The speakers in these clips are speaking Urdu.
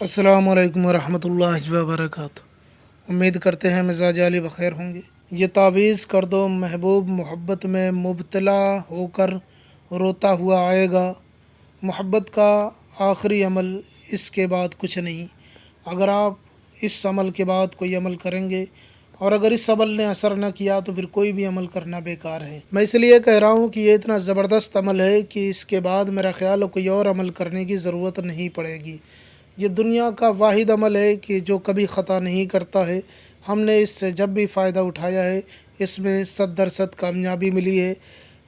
السلام علیکم ورحمۃ اللہ وبرکاتہ۔ امید کرتے ہیں مزاج علی بخیر ہوں گے۔ یہ تعویذ کر دو محبوب محبت میں مبتلا ہو کر روتا ہوا آئے گا، محبت کا آخری عمل اس کے بعد کچھ نہیں۔ اگر آپ اس عمل کے بعد کوئی عمل کریں گے اور اگر اس عمل نے اثر نہ کیا تو پھر کوئی بھی عمل کرنا بیکار ہے۔ میں اس لیے کہہ رہا ہوں کہ یہ اتنا زبردست عمل ہے کہ اس کے بعد میرا خیال ہے کوئی اور عمل کرنے کی ضرورت نہیں پڑے گی۔ یہ دنیا کا واحد عمل ہے کہ جو کبھی خطا نہیں کرتا ہے۔ ہم نے اس سے جب بھی فائدہ اٹھایا ہے اس میں 100% کامیابی ملی ہے،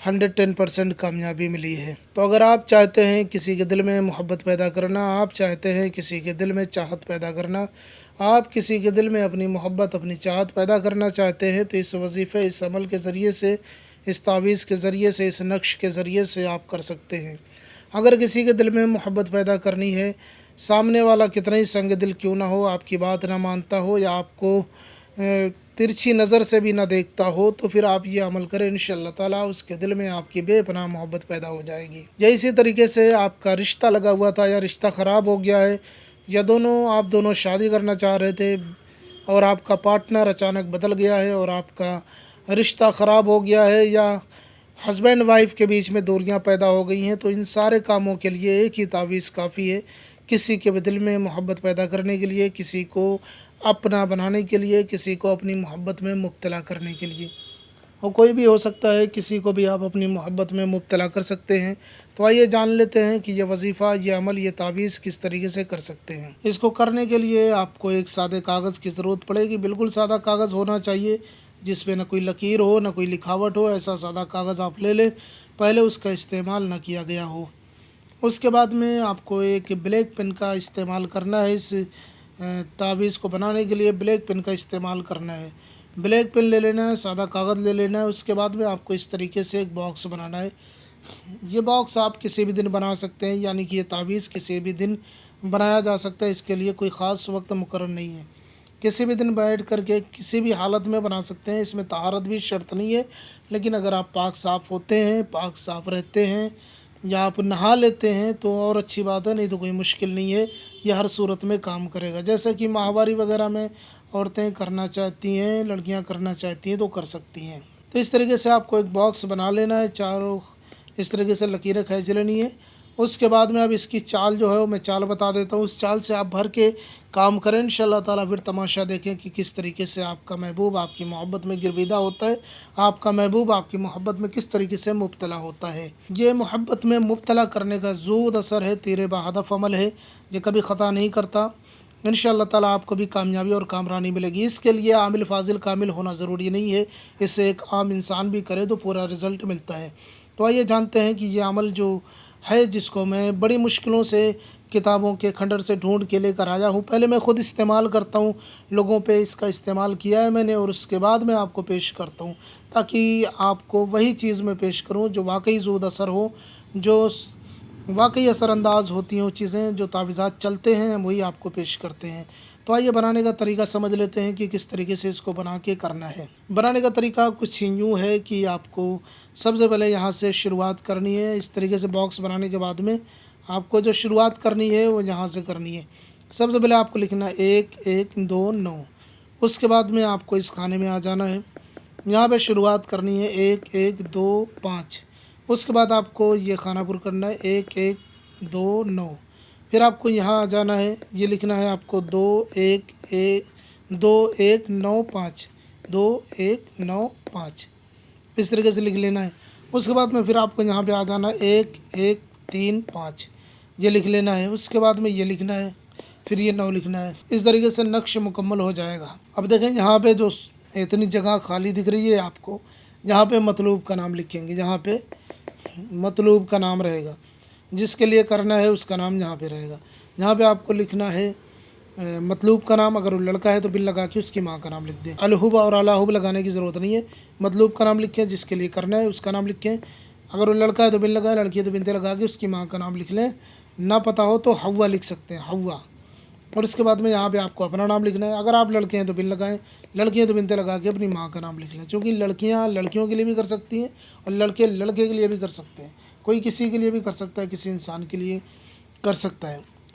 110% کامیابی ملی ہے۔ تو اگر آپ چاہتے ہیں کسی کے دل میں محبت پیدا کرنا، آپ چاہتے ہیں کسی کے دل میں چاہت پیدا کرنا، آپ کسی کے دل میں اپنی محبت اپنی چاہت پیدا کرنا چاہتے ہیں تو اس وظیفے اس عمل کے ذریعے سے، اس تعویذ کے ذریعے سے، اس نقش کے ذریعے سے آپ کر سکتے ہیں۔ اگر کسی کے دل میں محبت پیدا کرنی ہے، سامنے والا کتنا ہی سنگ دل کیوں نہ ہو، آپ کی بات نہ مانتا ہو یا آپ کو ترچھی نظر سے بھی نہ دیکھتا ہو، تو پھر آپ یہ عمل کریں، انشاءاللہ تعالیٰ اس کے دل میں آپ کی بے پناہ محبت پیدا ہو جائے گی۔ یا اسی طریقے سے آپ کا رشتہ لگا ہوا تھا یا رشتہ خراب ہو گیا ہے، یا آپ دونوں شادی کرنا چاہ رہے تھے اور آپ کا پارٹنر اچانک بدل گیا ہے اور آپ کا رشتہ خراب ہو گیا ہے، یا ہسبینڈ وائف کے بیچ میں دوریاں پیدا ہو گئی ہیں، تو ان سارے کاموں کے لیے ایک ہی تعویذ کافی ہے۔ کسی کے دل میں محبت پیدا کرنے کے لیے، کسی کو اپنا بنانے کے لیے، کسی کو اپنی محبت میں مبتلا کرنے کے لیے، اور کوئی بھی ہو سکتا ہے، کسی کو بھی آپ اپنی محبت میں مبتلا کر سکتے ہیں۔ تو آئیے جان لیتے ہیں کہ یہ وظیفہ، یہ عمل، یہ تعویذ کس طریقے سے کر سکتے ہیں۔ اس کو کرنے کے لیے آپ کو ایک سادے کاغذ کی ضرورت پڑے گی، بالکل سادہ کاغذ ہونا چاہیے جس پہ نہ کوئی لکیر ہو نہ کوئی لکھاوٹ ہو، ایسا سادہ کاغذ آپ لے لیں، پہلے اس کا استعمال نہ کیا گیا ہو۔ اس کے بعد میں آپ کو ایک بلیک پن کا استعمال کرنا ہے، اس تعویذ کو بنانے کے لیے بلیک پن کا استعمال کرنا ہے۔ بلیک پن لے لینا ہے، سادہ کاغذ لے لینا ہے، اس کے بعد میں آپ کو اس طریقے سے ایک باکس بنانا ہے۔ یہ باکس آپ کسی بھی دن بنا سکتے ہیں، یعنی کہ یہ تعویذ کسی بھی دن بنایا جا سکتا ہے، اس کے لیے کوئی خاص وقت مقرر نہیں ہے۔ کسی بھی دن بیٹھ کر کے کسی بھی حالت میں بنا سکتے ہیں، اس میں طہارت بھی شرط نہیں ہے، لیکن اگر آپ پاک صاف ہوتے ہیں، پاک صاف رہتے ہیں یا آپ نہا لیتے ہیں تو اور اچھی بات ہے، نہیں تو کوئی مشکل نہیں ہے، یہ ہر صورت میں کام کرے گا۔ جیسے کہ ماہواری وغیرہ میں عورتیں کرنا چاہتی ہیں، لڑکیاں کرنا چاہتی ہیں تو کر سکتی ہیں۔ تو اس طریقے سے آپ کو ایک باکس بنا لینا ہے، چاروں اس طریقے سے لکیریں کھینچ لینی ہے۔ اس کے بعد میں اب اس کی چال جو ہے وہ میں چال بتا دیتا ہوں، اس چال سے آپ بھر کے کام کریں، انشاءاللہ تعالیٰ پھر تماشا دیکھیں کہ کس طریقے سے آپ کا محبوب آپ کی محبت میں گرویدہ ہوتا ہے، آپ کا محبوب آپ کی محبت میں کس طریقے سے مبتلا ہوتا ہے۔ یہ محبت میں مبتلا کرنے کا زود اثر ہے، تیر بہدف عمل ہے، یہ کبھی خطا نہیں کرتا۔ انشاءاللہ تعالیٰ آپ کو بھی کامیابی اور کامرانی ملے گی۔ اس کے لیے عامل فاضل کامل ہونا ضروری نہیں ہے، اس سے ایک عام انسان بھی کرے تو پورا رزلٹ ملتا ہے۔ تو آئیے جانتے ہیں کہ یہ عمل جو ہے، جس کو میں بڑی مشکلوں سے کتابوں کے کھنڈر سے ڈھونڈ کے لے کر آیا ہوں، پہلے میں خود استعمال کرتا ہوں، لوگوں پہ اس کا استعمال کیا ہے میں نے، اور اس کے بعد میں آپ کو پیش کرتا ہوں تاکہ آپ کو وہی چیز میں پیش کروں جو واقعی زود اثر ہو، جو واقعی اثر انداز ہوتی ہیں وہ چیزیں، جو تعویذات چلتے ہیں وہی آپ کو پیش کرتے ہیں۔ تو آئیے بنانے کا طریقہ سمجھ لیتے ہیں کہ کس طریقے سے اس کو بنا کے کرنا ہے۔ بنانے کا طریقہ کچھ یوں ہے کہ آپ کو سب سے پہلے یہاں سے شروعات کرنی ہے۔ اس طریقے سے باکس بنانے کے بعد میں آپ کو جو شروعات کرنی ہے وہ یہاں سے کرنی ہے۔ سب سے پہلے آپ کو لکھنا ہے 1 1 2 9۔ اس کے بعد میں آپ کو اس خانے میں آ جانا ہے، یہاں پہ شروعات کرنی ہے 1 1 2 5۔ اس کے بعد آپ کو یہ خانہ پر کرنا ہے 1 1 2 9۔ پھر آپ کو یہاں آ جانا ہے، یہ لکھنا ہے آپ کو 2 1 2 1 9 5، 2 1 9 5، اس طریقے سے لکھ لینا ہے۔ اس کے بعد میں پھر آپ کو یہاں پہ آ جانا ہے 1 1 3 5، یہ لکھ لینا ہے۔ اس کے بعد میں یہ لکھنا ہے، پھر یہ 9 لکھنا ہے۔ اس طریقے سے نقش مکمل ہو جائے گا۔ اب دیکھیں یہاں پہ جو اتنی جگہ خالی دکھ رہی ہے آپ کو، یہاں پہ مطلوب کا نام لکھیں گے، یہاں پہ مطلوب کا نام رہے گا، جس کے لیے کرنا ہے اس کا نام یہاں پہ رہے گا۔ یہاں پہ آپ کو لکھنا ہے مطلوب کا نام، اگر وہ لڑکا ہے تو بن لگا کے اس کی ماں کا نام لکھ دیں، الحب اور الحب لگانے کی ضرورت نہیں ہے، مطلوب کا نام لکھیں، جس کے لیے کرنا ہے اس کا نام لکھیں۔ اگر وہ لڑکا ہے تو بن لگائیں، لڑکی ہے تو بنتے لگا کے اس کی ماں کا نام لکھ لیں۔ نہ پتہ ہو تو حوا لکھ سکتے ہیں، حوا۔ اور اس کے بعد میں یہاں پہ آپ کو اپنا نام لکھنا ہے، اگر آپ لڑکے ہیں تو بن لگائیں، لڑکی ہیں تو بنتے لگا کے اپنی ماں کا نام لکھ لیں، چونکہ لڑکیاں لڑکیوں کے لیے بھی کر سکتی ہیں اور لڑکے لڑکے کے لیے بھی کر سکتے ہیں، کوئی کسی کے لیے بھی کر سکتا ہے، کسی انسان کے لیے کر سکتا ہے۔